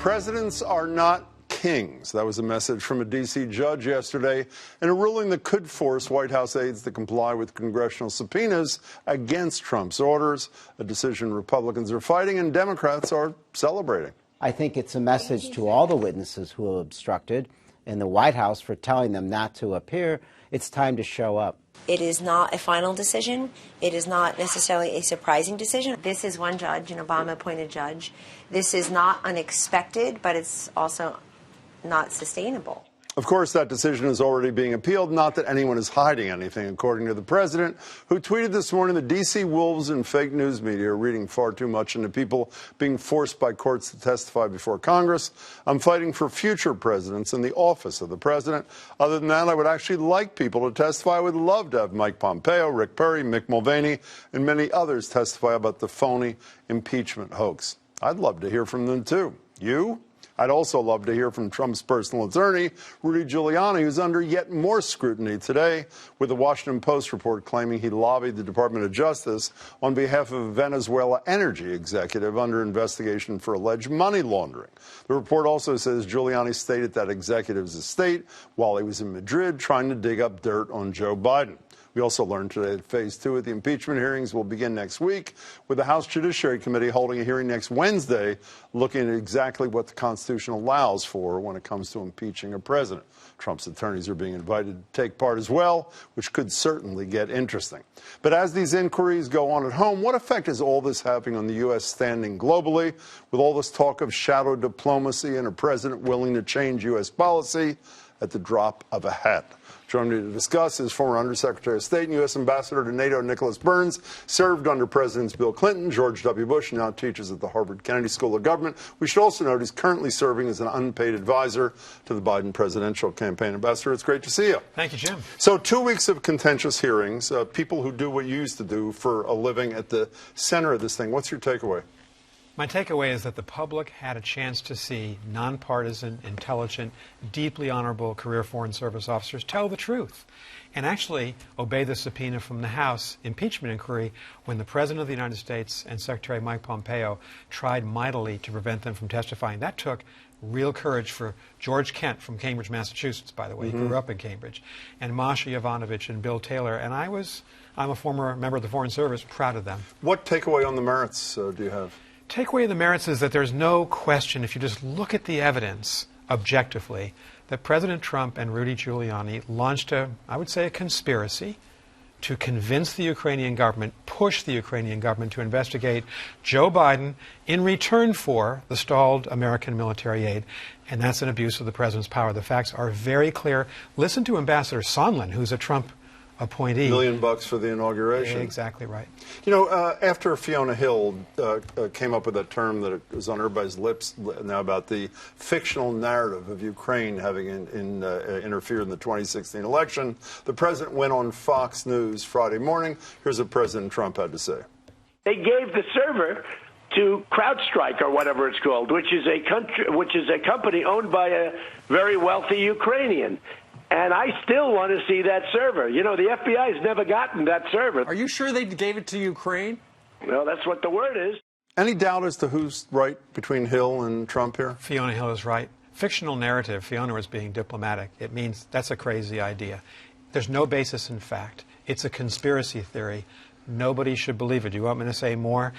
Presidents are not kings. That was a message from a D.C. judge yesterday in a ruling that could force White House aides to comply with congressional subpoenas against Trump's orders, a decision Republicans are fighting and Democrats are celebrating. I think it's a message to all the witnesses who have obstructed in the White House for telling them not to appear. It's time to show up. It is not a final decision. It is not necessarily a surprising decision. This is one judge, an Obama-appointed judge. This is not unexpected, but it's also not sustainable. Of course, that decision is already being appealed, not that anyone is hiding anything, according to the president, who tweeted this morning the D.C. wolves and fake news media are reading far too much into people being forced by courts to testify before Congress. I'm fighting for future presidents in the office of the president. Other than that, I would actually like people to testify. I would love to have Mike Pompeo, Rick Perry, Mick Mulvaney, and many others testify about the phony impeachment hoax. I'd love to hear from them, too. You? I'd also love to hear from Trump's personal attorney, Rudy Giuliani, who's under yet more scrutiny today, with the Washington Post report claiming he lobbied the Department of Justice on behalf of a Venezuela energy executive under investigation for alleged money laundering. The report also says Giuliani stayed at that executive's estate while he was in Madrid trying to dig up dirt on Joe Biden. We also learned today that Phase 2 of the impeachment hearings will begin next week, with the House Judiciary Committee holding a hearing next Wednesday, looking at exactly what the Constitution allows for when it comes to impeaching a president. Trump's attorneys are being invited to take part as well, which could certainly get interesting. But as these inquiries go on at home, what effect is all this having on the U.S. standing globally, with all this talk of shadow diplomacy and a president willing to change U.S. policy at the drop of a hat? Joining me to discuss is former Undersecretary of State and U.S. Ambassador to NATO Nicholas Burns, served under Presidents Bill Clinton, George W. Bush, and now teaches at the Harvard Kennedy School of Government. We should also note he's currently serving as an unpaid advisor to the Biden presidential campaign. Ambassador, it's great to see you. Thank you, Jim. So 2 weeks of contentious hearings, people who do what you used to do for a living at the center of this thing. What's your takeaway? My takeaway is that the public had a chance to see nonpartisan, intelligent, deeply honorable career Foreign Service officers tell the truth and actually obey the subpoena from the House impeachment inquiry when the President of the United States and Secretary Mike Pompeo tried mightily to prevent them from testifying. That took real courage for George Kent from Cambridge, Massachusetts, by the way. He grew up in Cambridge. And Masha Yovanovitch and Bill Taylor. And I'm a former member of the Foreign Service, proud of them. What takeaway on the merits do you have? Takeaway of the merits is that there's no question, if you just look at the evidence objectively, that President Trump and Rudy Giuliani launched I would say, a conspiracy to convince the Ukrainian government, push the Ukrainian government to investigate Joe Biden in return for the stalled American military aid. And that's an abuse of the president's power. The facts are very clear. Listen to Ambassador Sondland, who's a Trump appointee. $1 million for the inauguration. Exactly right. You know, after Fiona Hill came up with that term that was on everybody's lips now about the fictional narrative of Ukraine having interfered in the 2016 election, the president went on Fox News Friday morning. Here's what President Trump had to say. They gave the server to CrowdStrike, or whatever it's called, which is a company owned by a very wealthy Ukrainian. And I still want to see that server. You know, the FBI has never gotten that server. Are you sure they gave it to Ukraine? Well, that's what the word is. Any doubt as to who's right between Hill and Trump here? Fiona Hill is right. Fictional narrative, Fiona was being diplomatic. It means that's a crazy idea. There's no basis in fact. It's a conspiracy theory. Nobody should believe it. Do you want me to say more?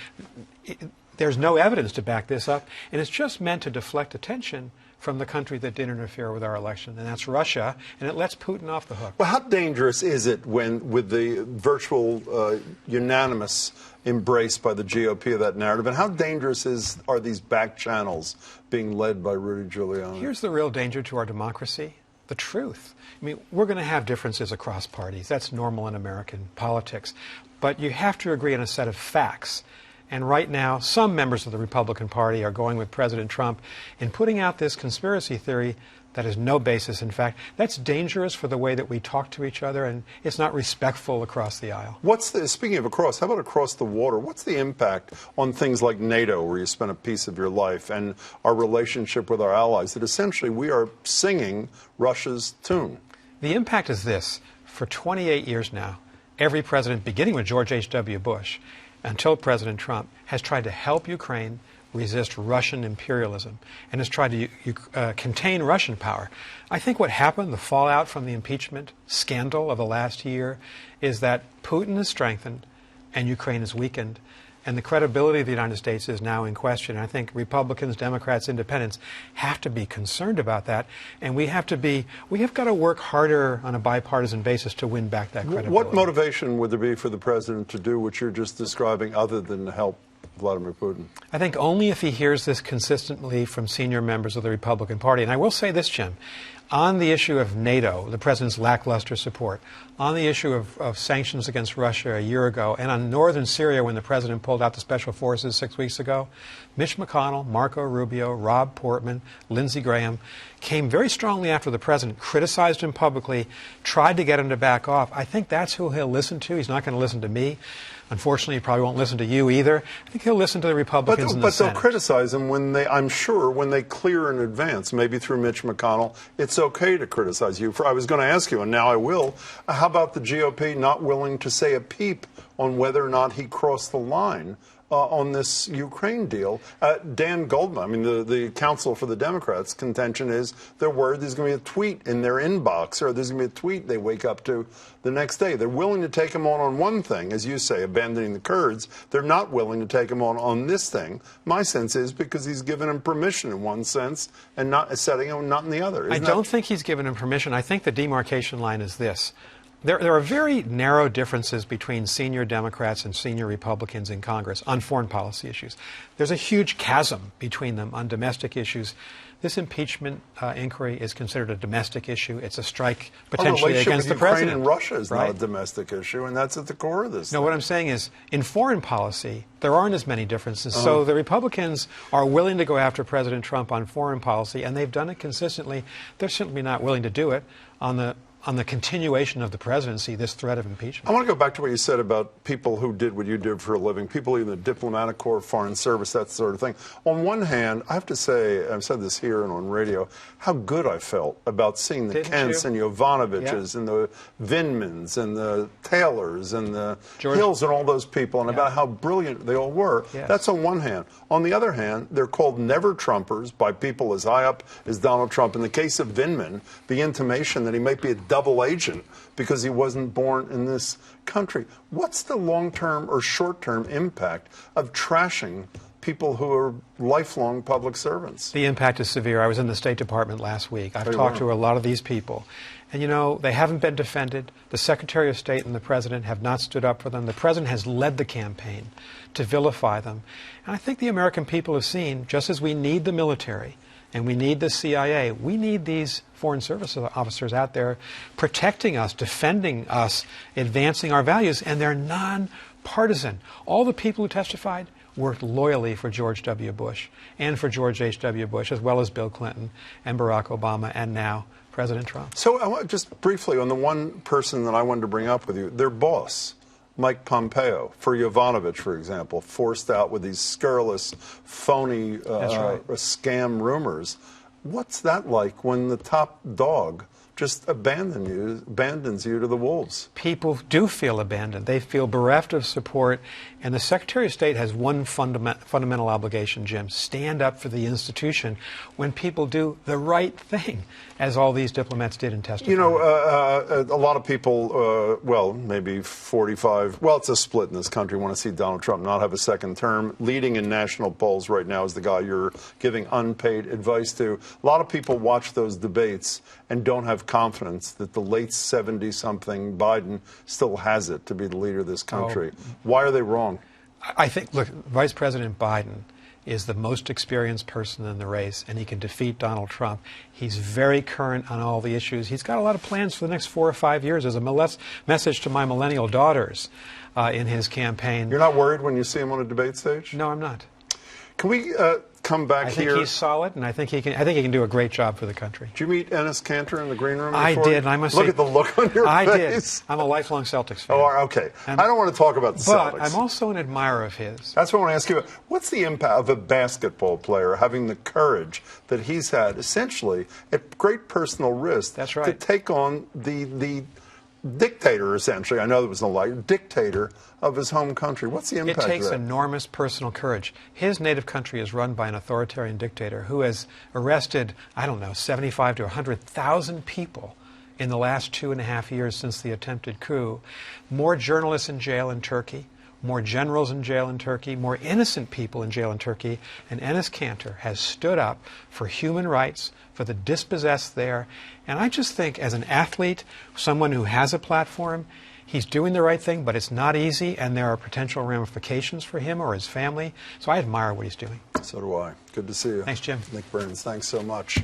There's no evidence to back this up, and it's just meant to deflect attention from the country that did interfere with our election, and that's Russia, and it lets Putin off the hook. Well, how dangerous is it when, with the virtual unanimous embrace by the GOP of that narrative, and how dangerous are these back channels being led by Rudy Giuliani? Here's the real danger to our democracy, the truth. I mean, we're going to have differences across parties. That's normal in American politics. But you have to agree on a set of facts. And right now, some members of the Republican Party are going with President Trump in putting out this conspiracy theory that has no basis in fact. That's dangerous for the way that we talk to each other, and it's not respectful across the aisle. Speaking of across, how about across the water? What's the impact on things like NATO, where you spent a piece of your life, and our relationship with our allies, that essentially we are singing Russia's tune? The impact is this. For 28 years now, every president, beginning with George H.W. Bush, until President Trump, has tried to help Ukraine resist Russian imperialism and has tried to contain Russian power. I think what happened, the fallout from the impeachment scandal of the last year, is that Putin is strengthened and Ukraine is weakened, and the credibility of the United States is now in question. And I think Republicans, Democrats, Independents have to be concerned about that, and we have got to work harder on a bipartisan basis to win back that credibility. What motivation would there be for the president to do what you're just describing other than to help Vladimir Putin? I think only if he hears this consistently from senior members of the Republican Party. And I will say this, Jim, on the issue of NATO, the president's lackluster support, on the issue of sanctions against Russia a year ago, and on northern Syria when the president pulled out the special forces 6 weeks ago, Mitch McConnell, Marco Rubio, Rob Portman, Lindsey Graham came very strongly after the president, criticized him publicly, tried to get him to back off. I think that's who he'll listen to. He's not going to listen to me. Unfortunately, he probably won't listen to you either. I think he'll listen to the Republicans in the Senate. But they'll criticize him when I'm sure, when they clear in advance, maybe through Mitch McConnell, it's okay to criticize you. I was going to ask you, and now I will, how about the GOP not willing to say a peep on whether or not he crossed the line on this Ukraine deal? Dan Goldman, I mean, the counsel for the Democrats' contention is they're worried there's going to be a tweet in their inbox, or there's going to be a tweet they wake up to the next day. They're willing to take him on one thing, as you say, abandoning the Kurds. They're not willing to take him on this thing. My sense is because he's given him permission in one sense and not setting him not in the other. I don't think he's given him permission. I think the demarcation line is this. There are very narrow differences between senior Democrats and senior Republicans in Congress on foreign policy issues. There's a huge chasm between them on domestic issues. This impeachment inquiry is considered a domestic issue. It's a strike potentially against the president. Ukraine and Russia is not a domestic issue, and that's at the core of this. No, what I'm saying is, in foreign policy, there aren't as many differences. So the Republicans are willing to go after President Trump on foreign policy, and they've done it consistently. They're certainly not willing to do it on the continuation of the presidency, this threat of impeachment. I want to go back to what you said about people who did what you did for a living, people in the diplomatic corps, foreign service, that sort of thing. On one hand, I have to say, I've said this here and on radio, how good I felt about seeing the Kents and Yovanovitches and the Vindmans and the Taylors and the Hills and all those people, and about how brilliant they all were. Yes. That's on one hand. On the other hand, they're called never-Trumpers by people as high up as Donald Trump. In the case of Vindman, the intimation that he might be a double agent because he wasn't born in this country. What's the long-term or short-term impact of trashing people who are lifelong public servants? The impact is severe. I was in the State Department last week. I've talked to a lot of these people. And, you know, they haven't been defended. The Secretary of State and the President have not stood up for them. The President has led the campaign to vilify them. And I think the American people have seen, just as we need the military and we need the CIA, we need these foreign service officers out there protecting us, defending us, advancing our values, and they're non-partisan. All the people who testified worked loyally for George W. Bush and for George H.W. Bush, as well as Bill Clinton and Barack Obama, and now President Trump. So I want just briefly on the one person that I wanted to bring up with you, their boss, Mike Pompeo, for Yovanovitch, for example, forced out with these scurrilous, phony scam rumors. What's that like when the top dog just abandons you to the wolves? People do feel abandoned. They feel bereft of support. And the Secretary of State has one fundamental obligation, Jim: stand up for the institution when people do the right thing, as all these diplomats did in testifying. You know, a lot of people, well, maybe 45, well, it's a split in this country, want to see Donald Trump not have a second term. Leading in national polls right now is the guy you're giving unpaid advice to. A lot of people watch those debates and don't have confidence that the late 70-something Biden still has it to be the leader of this country. Why are they wrong? I think, look, Vice President Biden is the most experienced person in the race, and he can defeat Donald Trump. He's very current on all the issues. He's got a lot of plans for the next 4 or 5 years as a message to my millennial daughters in his campaign. You're not worried when you see him on a debate stage? No, I'm not. Can we come back here? I think he's solid, and I think he can do a great job for the country. Did you meet Enes Kanter in the green room before? I did, and I must look say, at the look on your face. I did. I'm a lifelong Celtics fan. Oh, okay. I don't want to talk about the Celtics. But I'm also an admirer of his. That's what I want to ask you about. What's the impact of a basketball player having the courage that he's had, essentially, at great personal risk, That's right, to take on the dictator, essentially. I know there was no like dictator of his home country. What's the impact It takes of that? enormous personal courage. His native country is run by an authoritarian dictator who has arrested, 75 to 100,000 people in the last 2.5 years since the attempted coup. More journalists in jail in Turkey, more generals in jail in Turkey, more innocent people in jail in Turkey, and Enes Kanter has stood up for human rights, for the dispossessed there. And I just think as an athlete, someone who has a platform, he's doing the right thing, but it's not easy, and there are potential ramifications for him or his family. So I admire what he's doing. So do I. Good to see you. Thanks, Jim. Nick Burns, thanks so much.